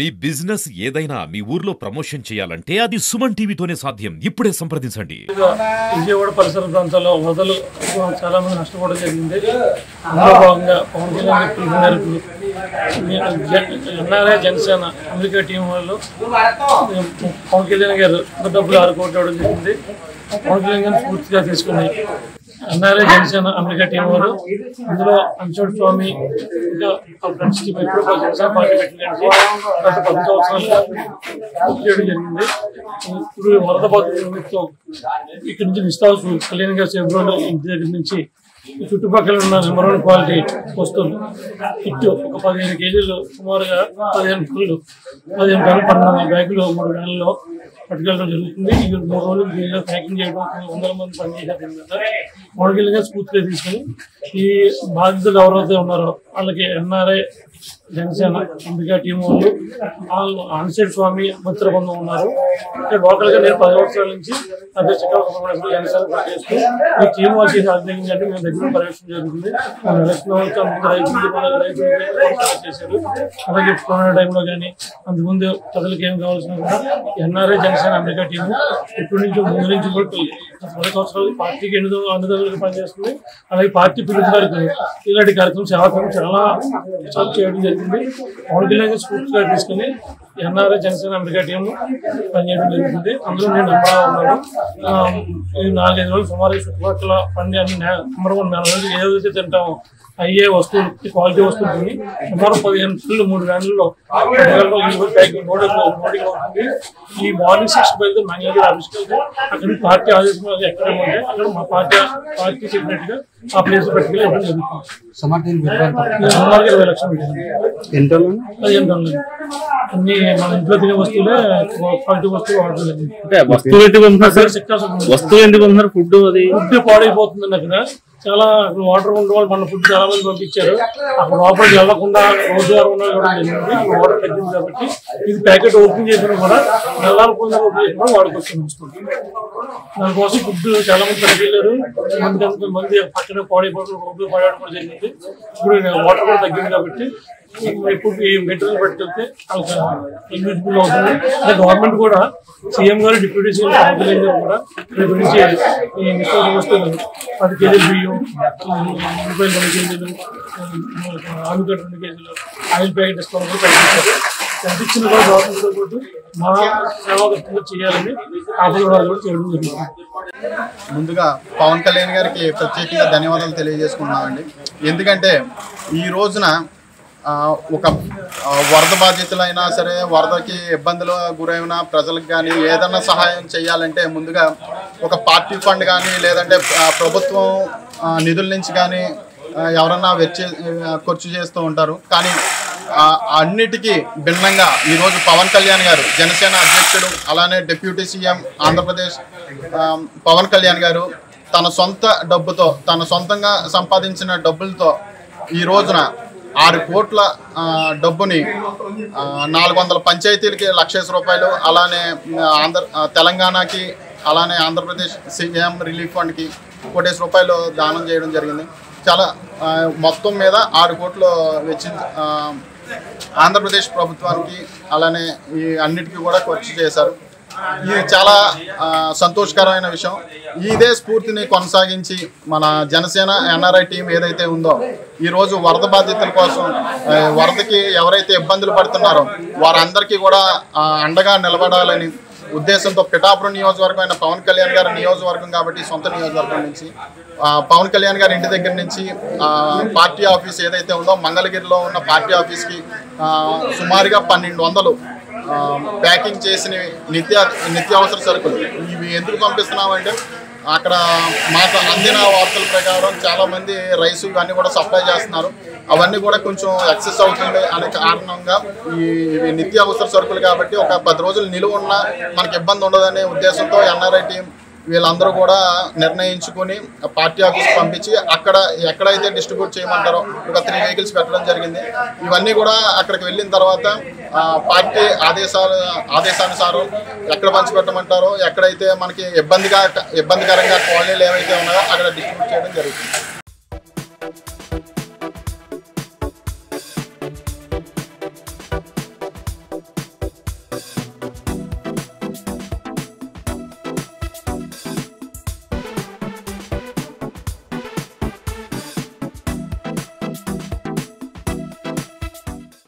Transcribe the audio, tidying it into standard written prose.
మీ business ఏదైనా మీ ఊర్లో promotion చేయాలంటే అది సుమన్ టీవీతోనే సాధ్యం. ఇప్పుడే సంప్రదించండి. విజయవాడ పరిసర ప్రాంతాల్లో వరదలు చాలా మంది నష్టపోవడం జరిగింది. అందులో భాగంగా Pawan Kalyan NRI Janasena America team వాళ్ళు పవన్ కళ్యాణ్ గారు డబ్బులు 6 కోట్లు ఇవ్వడం జరిగింది. పవన్ కళ్యాణ్ గారిని పూర్తిగా తీసుకుని ఎన్ఆర్ఐ జనసేన అమెరికా టీం వారు అందులో అంచోడు స్వామి ఇంకా ఫ్రెండ్స్ టీం ఎప్పుడు జనసేన పార్టీ పెట్టినట్టు గత 10 సంవత్సరాలుగా పూర్తి చేయడం జరిగింది. ఇప్పుడు వరద బాధితుల నిమిత్తం ఇక్కడి నుంచి నిస్తాల్సిన కళ్యాణ్ గారి సేవలు ఇంటి దగ్గర నుంచి చుట్టుపక్కల ఉన్న నెంబర్ 1 క్వాలిటీ వస్తువులు ఇటు ఒక 15 కేజీలు సుమారుగా 15 ఫుల్లు 15 టన్నులు 12 బ్యాగులు 3 గంటల్లో పట్టుకెళ్ళడం జరుగుతుంది. ఈ 3 రోజులు ప్యాకింగ్ చేయడం 100 మంది పనిచేశారు. మొడగిలిగా స్ఫూర్తిగా తీసుకుని ఈ బాధితులు ఎవరైతే ఉన్నారో వాళ్ళకి ఎన్ఆర్ఐ జనసేన అమెరికా టీం వాళ్ళు ఆన్సైడ్ స్వామి మిత్ర బృందం ఉన్నారు. ఇక్కడ లోకల్గా నేను 10 సంవత్సరాల నుంచి అధ్యక్షుడు జనసేన పనిచేస్తూ ఈ టీం వాళ్ళు చేసి ఆధ్వర్యంగా మేము దగ్గర పర్యవేక్షణ జరుగుతుంది. చేశారు. అలాగే కరోనా టైంలో కానీ అంతకుముందు ప్రజలకు ఏం కావాల్సిన కూడా ఎన్ఆర్ఐ జనసేన అమెరికా టీం ఇప్పటి నుంచి ముందు నుంచి కూడా 10 సంవత్సరాలు పార్టీకి అందుదలకు పనిచేస్తుంది. అలాగే పార్టీ పిలుపు వరకు ఇలాంటి కార్యక్రమం సేవాక్రమం చాలా చేయడం జరిగింది. పవన్ కళ్యాణ్ స్ఫూర్తిగా తీసుకుని ఎన్ఆర్ఐ జనసేన అమెరికా టీం పనిచేయడం జరుగుతుంది. అందులో నేను నెంబర్ ఉన్నాను. ఈ 4-5 రోజులు సుమారు చుట్టుపక్కల పండి అన్ని నెంబర్ 1 4 రోజులు ఏదైతే తింటామో అయ్యే వస్తువులు క్వాలిటీ వస్తువులు సుమారు 15 ఫుల్లు 3 వ్యాన్లలో ప్యాకింగ్ అవుతుంది. ఈ మార్నింగ్ 6 బయలుదేరి మంగళగిరి ఆఫీస్కి వెళ్తే అక్కడ పార్టీ ఆదేశం ఎక్కడ ఉంటే అక్కడ మా పార్టీ చెప్పినట్టుగా ఆ ప్లేస్ పట్టుకెళ్ళి ఇవ్వడం జరుగుతుంది. సుమారు 20 లక్షలు పెట్టింది. 15 టన్నులు అన్ని మన ఇంట్లో తినే వస్తువులే క్వాలిటీ వస్తువులు వాడడం జరిగింది. వస్తువులు ఎందుకు ఉన్నారు? ఫుడ్ పాడైపోతుంది. అక్కడ చాలా వాటర్ ఉండే వాళ్ళు మన ఫుడ్ చాలా మంది పంపించారు. అక్కడ లోపలికి వెళ్లకుండా రోడ్డు ద్వారా ఉండడం జరిగింది. వాటర్ తగ్గింది కాబట్టి ఇది ప్యాకెట్ ఓపెన్ చేసినా కూడా నెలకొండ ఓపెన్ చేసినా వాడుకొచ్చింది వస్తుంది. దానికోసం ఫుడ్ చాలా మంది తగ్గిళ్ళారు. మంది పక్కన పాడైపోవడం రోడ్లు పాడడం కూడా జరిగింది. ఇప్పుడు వాటర్ కూడా తగ్గింది కాబట్టి ఇప్పుడు ఈ మెటీరియల్ పట్టుకెళ్తే ఇన్విజిబుల్ అవుతుంది. అదే గవర్నమెంట్ కూడా సీఎం గారు డిప్యూటీ సీఎం పవన్ కళ్యాణ్ గారు కూడా రేపు నుంచి ఈ నిత్యావసర వస్తువులు 10 కేజీలు బియ్యం, రూపాయలు 10 కేజీలు, ఆలుగడ్డ 2 కేజీలు, ఆయిల్ ప్యాకెట్ ఇస్తామని కూడా ప్రకటించారు. ప్రకటించిన కూడా గవర్నమెంట్తో పాటు మా సేవా దృష్టిలో చేయాలని ఆపద కూడా చేయడం జరుగుతుంది. ముందుగా పవన్ కళ్యాణ్ గారికి ప్రత్యేకంగా ధన్యవాదాలు తెలియజేసుకున్నామండి. ఎందుకంటే ఈ రోజున ఒక వరద బాధితులైనా సరే, వరదకి ఇబ్బందులు గురైన ప్రజలకు కానీ ఏదన్నా సహాయం చేయాలంటే ముందుగా ఒక పార్టీ ఫండ్ కానీ లేదంటే ప్రభుత్వం నిధుల నుంచి కానీ ఎవరన్నా ఖర్చు చేస్తూ ఉంటారు. కానీ అన్నిటికీ భిన్నంగా ఈరోజు పవన్ కళ్యాణ్ గారు జనసేన అధ్యక్షుడు, అలానే డిప్యూటీ సీఎం ఆంధ్రప్రదేశ్ పవన్ కళ్యాణ్ గారు తన సొంత డబ్బుతో, తన సొంతంగా సంపాదించిన డబ్బులతో ఈ రోజున 6 కోట్ల డబ్బుని 400 పంచాయతీలకి 1,00,000 రూపాయలు, అలానే తెలంగాణకి, అలానే ఆంధ్రప్రదేశ్ సీఎం రిలీఫ్ ఫండ్కి 1 కోటి రూపాయలు దానం చేయడం జరిగింది. చాలా మొత్తం మీద 6 కోట్లు ఆంధ్రప్రదేశ్ ప్రభుత్వానికి అలానే ఈ అన్నిటికీ కూడా ఖర్చు చేశారు. ఇది చాలా సంతోషకరమైన విషయం. ఇదే స్ఫూర్తిని కొనసాగించి మన జనసేన ఎన్ఆర్ఐ టీం ఏదైతే ఉందో ఈరోజు వరద బాధితుల కోసం, వరదకి ఎవరైతే ఇబ్బందులు పడుతున్నారో వారందరికీ కూడా అండగా నిలబడాలని ఉద్దేశంతో పిఠాపురం నియోజకవర్గం అయిన పవన్ కళ్యాణ్ గారి నియోజకవర్గం కాబట్టి సొంత నియోజకవర్గం నుంచి పవన్ కళ్యాణ్ గారి ఇంటి దగ్గర నుంచి పార్టీ ఆఫీస్ ఏదైతే ఉందో మంగళగిరిలో ఉన్న పార్టీ ఆఫీస్కి సుమారుగా 1,200 ప్యాకింగ్ చేసిన నిత్యావసర సరుకులు ఇవి ఎందుకు పంపిస్తున్నామంటే అక్కడ మాకు అందిన వార్తల ప్రకారం చాలామంది రైసు ఇవన్నీ కూడా సప్లై చేస్తున్నారు. అవన్నీ కూడా కొంచెం ఎక్సెస్ అవుతుంది అనే కారణంగా ఇవి నిత్యావసర సరుకులు కాబట్టి ఒక 10 రోజులు నిలువ ఉన్నా మనకి ఇబ్బంది ఉండదనే ఉద్దేశంతో ఎన్ఆర్ఐ టీం వీళ్ళందరూ కూడా నిర్ణయించుకొని పార్టీ ఆఫీస్ పంపించి అక్కడ ఎక్కడైతే డిస్ట్రిబ్యూట్ చేయమంటారో ఒక 3 వెహికల్స్ పెట్టడం జరిగింది. ఇవన్నీ కూడా అక్కడికి వెళ్ళిన తర్వాత పార్టీ ఆదేశానుసారం ఎక్కడ పంచిపెట్టమంటారో, ఎక్కడైతే మనకి ఇబ్బందికరంగా కాలనీలు ఏవైతే ఉన్నాయో అక్కడ డిస్ట్రిబ్యూట్ చేయడం జరుగుతుంది.